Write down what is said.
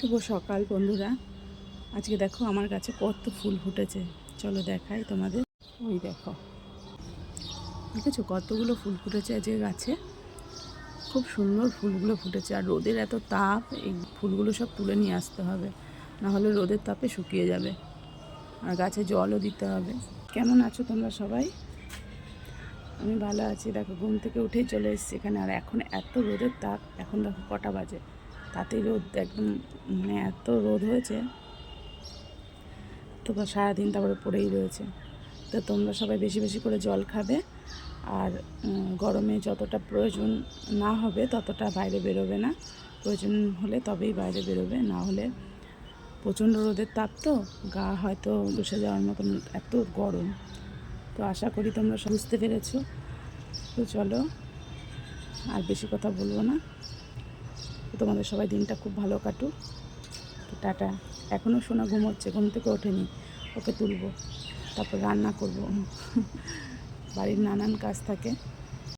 শুভ সকাল বন্ধুরা। আজকে দেখো আমার গাছে কত ফুল ফুটেছে, চলো দেখাই তোমাদের। ওই দেখো, দেখেছো কতগুলো ফুল ফুটেছে আজকে গাছে। খুব সুন্দর ফুলগুলো ফুটেছে, আর রোদের এত তাপ, এই ফুলগুলো সব তুলে নিয়ে আসতে হবে, না হলে রোদের তাপে শুকিয়ে যাবে। আর গাছে জলও দিতে হবে। কেমন আছো তোমরা সবাই? আমি ভালো আছি। দেখো ঘুম থেকে উঠেই চলে এসেছি এখানে, আর এখন এত রোদের তাপ। এখন দেখো কটা বাজে, তাতেই রোদ একদম, মানে এত রোদ হয়েছে। তো সারাদিন তারপরে পড়েই রয়েছে। তো তোমরা সবাই বেশি বেশি করে জল খাবে, আর গরমে যতটা প্রয়োজন না হবে ততটা বাইরে বেরোবে না। প্রয়োজন হলে তবেই বাইরে বেরোবে, না হলে প্রচণ্ড রোদের তাপ, তো গা হয়তো বসে যাওয়ার মতন এত গরম। তো আশা করি তোমরা বুঝতে পেরেছো। তো চলো আর বেশি কথা বলবো না। তো তোমাদের সবাই দিনটা খুব ভালো কাটুক। তো টাটা। এখনও সোনা ঘুমোচ্ছে, ঘুম থেকে ওঠেনি, ওকে তুলবো, তারপর রান্না করব। বাড়ির নানান কাজ থাকে।